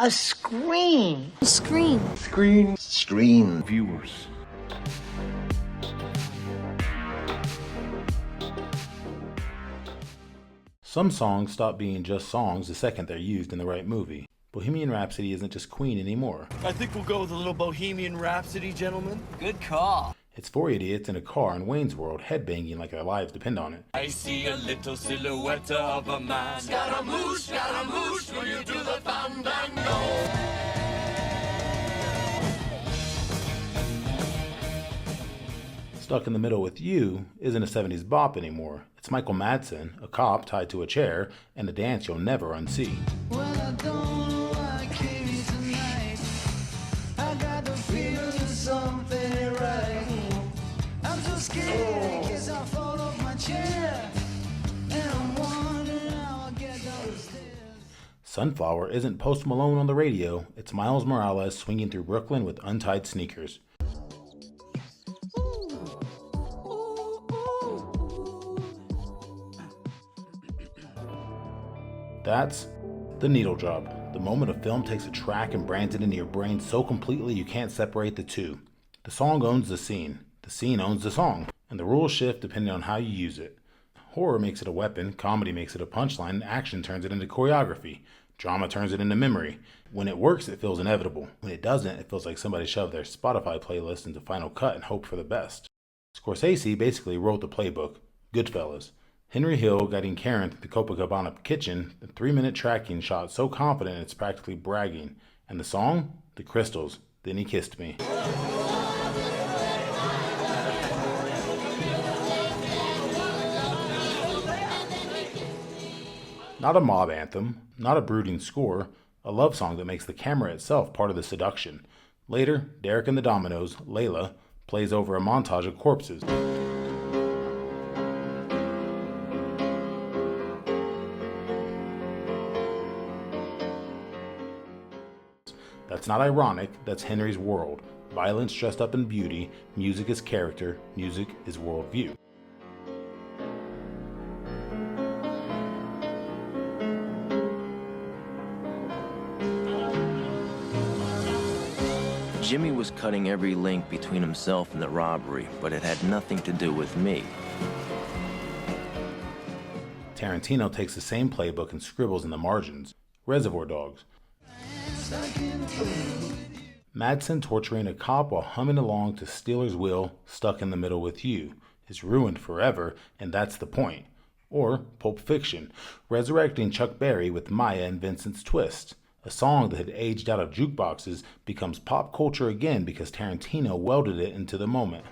A screen. Screen. Screen. Screen. Viewers. Some songs stop being just songs the second they're used in the right movie. Bohemian Rhapsody isn't just Queen anymore. I think we'll go with a little Bohemian Rhapsody, gentlemen. Good call. It's four idiots in a car in Wayne's World headbanging like their lives depend on it. I see a little silhouette of a man. Scaramouche, will you do the fandango? Stuck in the Middle with You isn't a 70s bop anymore. It's Michael Madsen, a cop tied to a chair, and a dance you'll never unsee. Well, I don't know why I came here tonight. I got the feeling something ain't right. I'm so scared in case I fall off my chair. And I'm wondering how I'll get down the stairs. Sunflower isn't Post Malone on the radio. It's Miles Morales swinging through Brooklyn with untied sneakers. That's the needle drop, the moment a film takes a track and brands it into your brain so completely you can't separate the two. The song owns the scene owns the song, and the rules shift depending on how you use it. Horror makes it a weapon, comedy makes it a punchline, and action turns it into choreography. Drama turns it into memory. When it works, it feels inevitable. When it doesn't, it feels like somebody shoved their Spotify playlist into Final Cut and hoped for the best. Scorsese basically wrote the playbook, Goodfellas. Henry Hill guiding Karen through the Copacabana kitchen, the 3-minute tracking shot so confident it's practically bragging. And the song? The Crystals, Then He Kissed Me. Not a mob anthem, not a brooding score, a love song that makes the camera itself part of the seduction. Later, Derek and the Dominoes, Layla, plays over a montage of corpses. That's not ironic, that's Henry's world. Violence dressed up in beauty, music is character, music is worldview. Jimmy was cutting every link between himself and the robbery, but it had nothing to do with me. Tarantino takes the same playbook and scribbles in the margins. Reservoir Dogs. Madsen torturing a cop while humming along to Steeler's Wheel, Stuck in the Middle with You, is ruined forever, and that's the point. Or Pulp Fiction, resurrecting Chuck Berry with Maya and Vincent's Twist. A song that had aged out of jukeboxes becomes pop culture again because Tarantino welded it into the moment.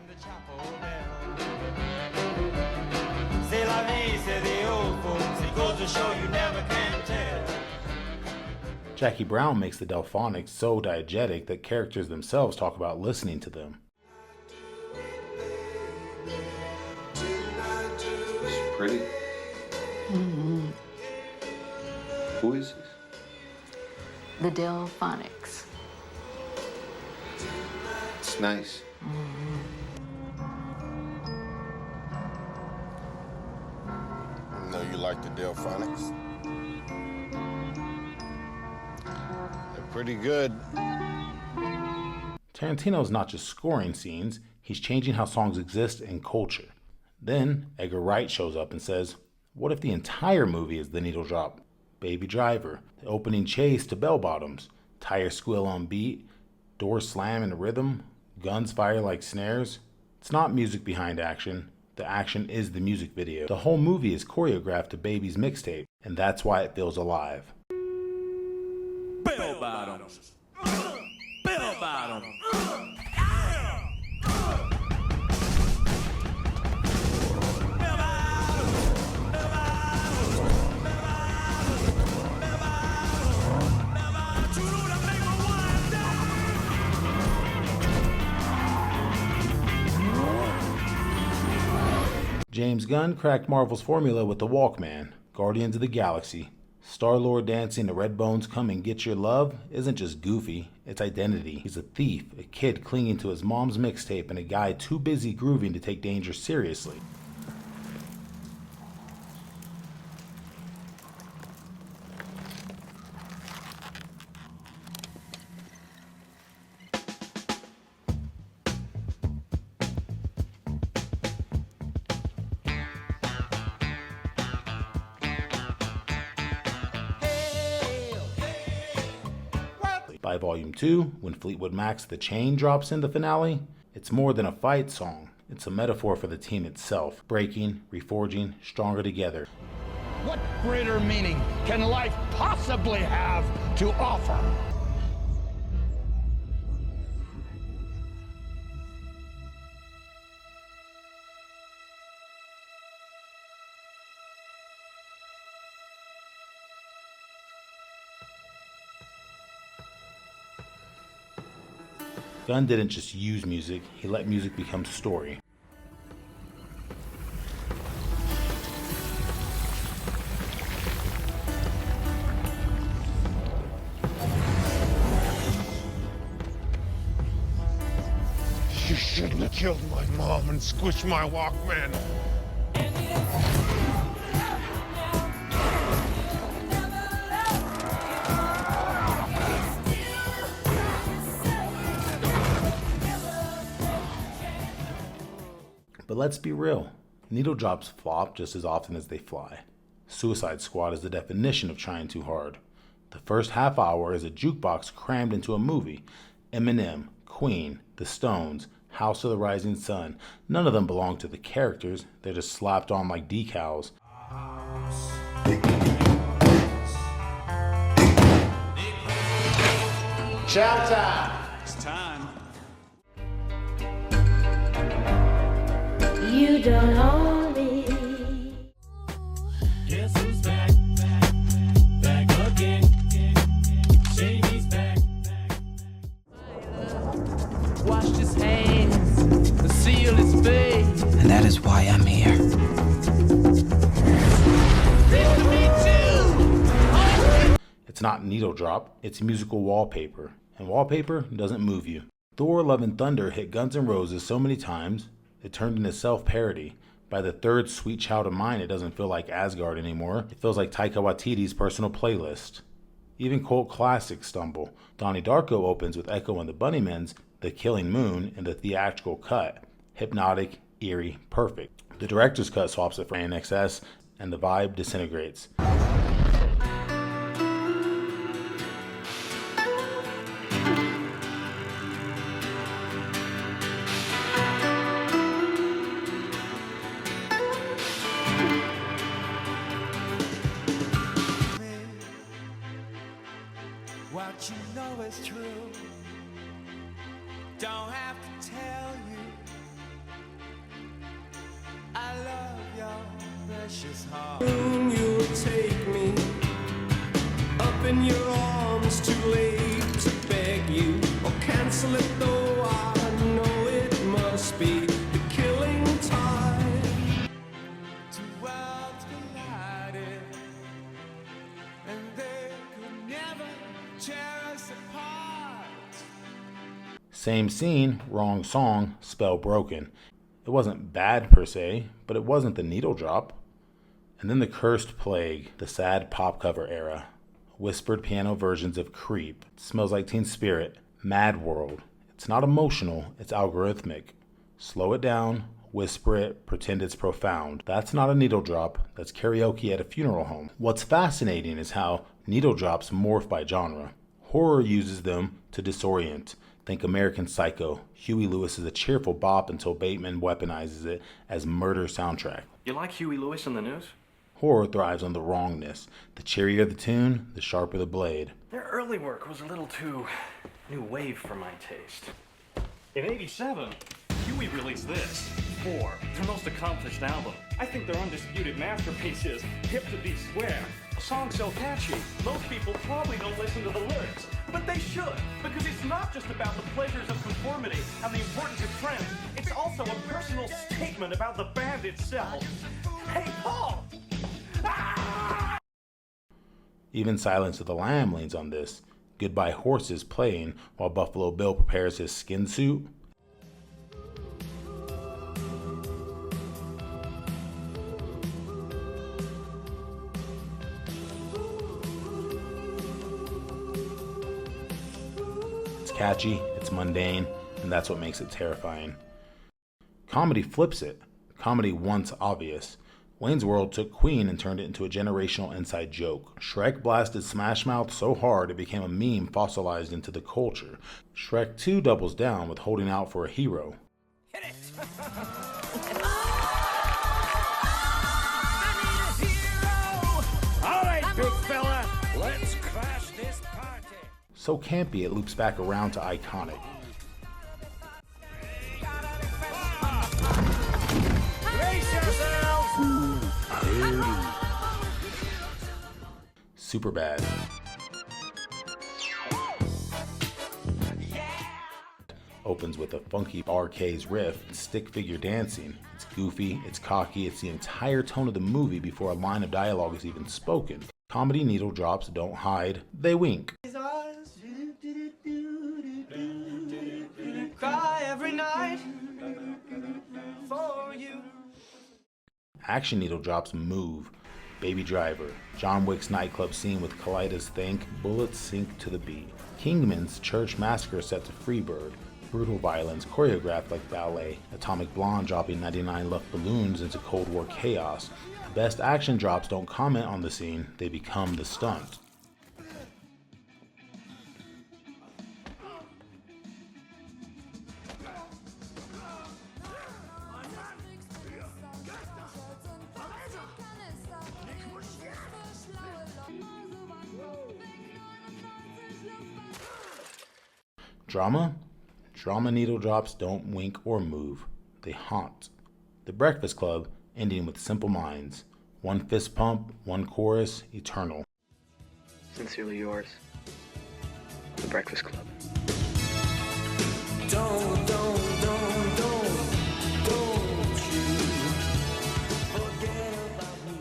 Jackie Brown makes the Delphonics so diegetic that characters themselves talk about listening to them. It's pretty. Mm-hmm. Who is this? The Delphonics. It's nice. I know you like the Delphonics. They're pretty good. Tarantino's not just scoring scenes, he's changing how songs exist in culture. Then Edgar Wright shows up and says, what if the entire movie is the needle drop? Baby Driver, the opening chase to Bellbottoms, tire squeal on beat, doors slam in rhythm, guns fire like snares. It's not music behind action. The action is the music video. The whole movie is choreographed to Baby's mixtape, and that's why it feels alive. Bellbottoms. Bellbottoms. James Gunn cracked Marvel's formula with The Walkman, Guardians of the Galaxy. Star-Lord dancing to Redbone's Come and Get Your Love isn't just goofy, it's identity. He's a thief, a kid clinging to his mom's mixtape, and a guy too busy grooving to take danger seriously. By Volume 2, when Fleetwood Mac's The Chain drops in the finale, it's more than a fight song. It's a metaphor for the team itself, breaking, reforging, stronger together. What greater meaning can life possibly have to offer? Gunn didn't just use music, he let music become story. You shouldn't have killed my mom and squished my Walkman. But let's be real, needle drops flop just as often as they fly. Suicide Squad is the definition of trying too hard. The first half hour is a jukebox crammed into a movie. Eminem, Queen, The Stones, House of the Rising Sun, none of them belong to the characters, they're just slapped on like decals. Chow time! It's time. You don't own me. Guess who's back? Back again. Shady's back. Washed his hands, sealed his face. And that is why I'm here. It's not needle drop, it's musical wallpaper. And wallpaper doesn't move you. Thor Love and Thunder hit Guns N' Roses so many times, it turned into self-parody. By the third Sweet Child of Mine, it doesn't feel like Asgard anymore. It feels like Taika Waititi's personal playlist. Even cult classics stumble. Donnie Darko opens with Echo and the Bunnymen's The Killing Moon in the theatrical cut. Hypnotic, eerie, perfect. The director's cut swaps it for NXS, and the vibe disintegrates. What you know is true. Don't have to tell you. I love your precious heart. Soon you'll take me up in your arms, too late to beg you or cancel it, though I know it must be the killing time. Two worlds collided, and they could never tear us apart. Same scene, wrong song, spell broken. It wasn't bad per se, but it wasn't the needle drop. And then the Cursed Plague, the sad pop cover era. Whispered piano versions of Creep, Smells Like Teen Spirit, Mad World. It's not emotional, it's algorithmic. Slow it down, whisper it, pretend it's profound. That's not a needle drop, that's karaoke at a funeral home. What's fascinating is how needle drops morph by genre. Horror uses them to disorient. Think American Psycho. Huey Lewis is a cheerful bop until Bateman weaponizes it as murder soundtrack. You like Huey Lewis in the news? Horror thrives on the wrongness. The cheerier the tune, the sharper the blade. Their early work was a little too new wave for my taste. In '87, Huey released this, 4, their most accomplished album. I think their undisputed masterpiece is Hip to Be Square. A song so catchy, most people probably don't listen to the lyrics, but they should, because it's not just about the pleasures of conformity and the importance of trends, it's also a personal statement about the band itself. Hey, Paul! Ah! Even Silence of the Lamb leans on this. Goodbye Horses playing while Buffalo Bill prepares his skin suit. It's catchy, it's mundane, and that's what makes it terrifying. Comedy flips it. Comedy once obvious. Wayne's World took Queen and turned it into a generational inside joke. Shrek blasted Smash Mouth so hard it became a meme fossilized into the culture. Shrek 2 doubles down with holding out for a hero. Hit it! All right, big fella, let's crash this party. So campy it loops back around to iconic. Brace yourselves! Super bad. Opens with a funky RK's riff, stick figure dancing. It's goofy, it's cocky, it's the entire tone of the movie before a line of dialogue is even spoken. Comedy needle drops don't hide, they wink. Cry every night for you. Action needle drops move. Baby Driver, John Wick's nightclub scene with Kalida's Think, bullets sink to the beat. Kingman's church massacre set to Freebird. Brutal violence choreographed like ballet. Atomic Blonde dropping 99 left balloons into Cold War chaos. The best action drops don't comment on the scene, they become the stunt. Drama? Drama needle drops don't wink or move. They haunt. The Breakfast Club, ending with Simple Minds. One fist pump, one chorus, eternal. Sincerely yours, The Breakfast Club. Don't you forget about me.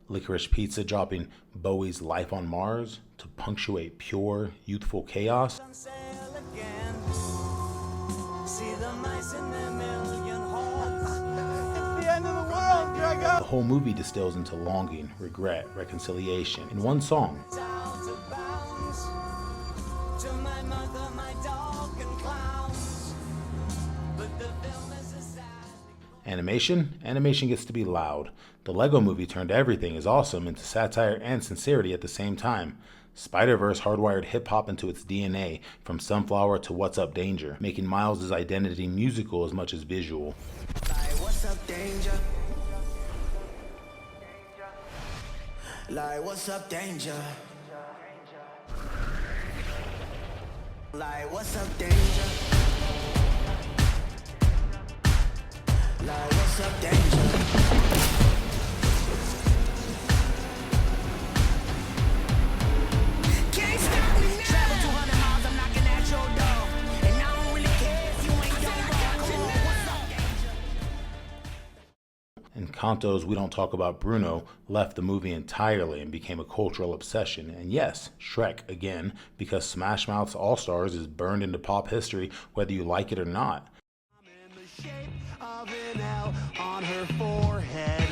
Licorice Pizza dropping Bowie's Life on Mars to punctuate pure, youthful chaos. The whole movie distills into longing, regret, reconciliation in one song. Animation? Animation gets to be loud. The Lego Movie turned everything is awesome into satire and sincerity at the same time. Spider-Verse hardwired hip-hop into its DNA, from Sunflower to What's Up Danger, making Miles' identity musical as much as visual. Like, what's up, danger? Like, what's up, danger? Like, what's up, danger? Like, what's up, danger? Can't stop me now. Travel 200 miles, I'm knocking at your door. And I don't really care if you ain't done wrong. Come on, what's up, danger? Encanto's We Don't Talk About Bruno left the movie entirely and became a cultural obsession. And yes, Shrek again, because Smash Mouth's All-Stars is burned into pop history whether you like it or not. I'm in the shape of an L on her forehead.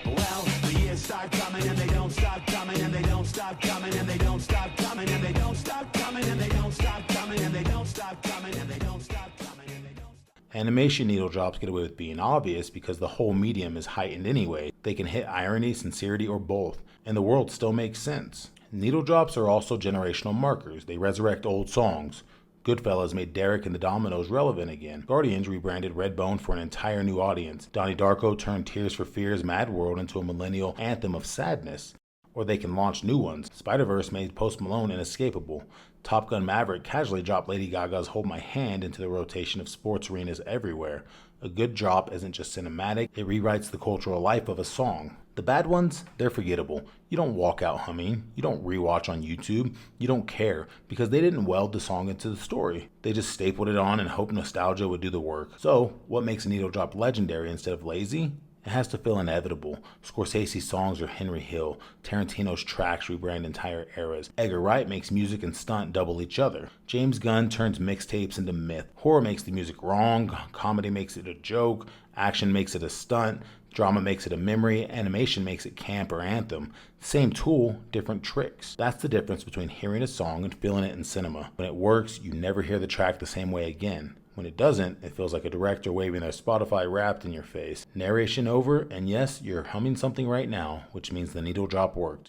Well, the years start coming and they don't stop coming and they don't stop coming and they don't stop coming and they don't stop coming and they don't stop coming and they don't stop coming and they don't stop coming and they don't stop. Animation needle drops get away with being obvious because the whole medium is heightened anyway. They can hit irony, sincerity, or both, and the world still makes sense. Needle drops are also generational markers. They resurrect old songs. Goodfellas made Derek and the Dominoes relevant again. Guardians rebranded Redbone for an entire new audience. Donnie Darko turned Tears for Fears' Mad World into a millennial anthem of sadness. Or they can launch new ones. Spider-Verse made Post Malone inescapable. Top Gun Maverick casually dropped Lady Gaga's Hold My Hand into the rotation of sports arenas everywhere. A good drop isn't just cinematic, it rewrites the cultural life of a song. The bad ones, they're forgettable. You don't walk out humming, you don't rewatch on YouTube, you don't care, because they didn't weld the song into the story. They just stapled it on and hoped nostalgia would do the work. So, what makes a needle drop legendary instead of lazy? It has to feel inevitable. Scorsese's songs are Henry Hill. Tarantino's tracks rebrand entire eras. Edgar Wright makes music and stunt double each other. James Gunn turns mixtapes into myth. Horror makes the music wrong. Comedy makes it a joke. Action makes it a stunt. Drama makes it a memory. Animation makes it camp or anthem. Same tool, different tricks. That's the difference between hearing a song and feeling it in cinema. When it works, you never hear the track the same way again. When it doesn't, it feels like a director waving their Spotify Wrapped in your face. Narration over, and yes, you're humming something right now, which means the needle drop worked.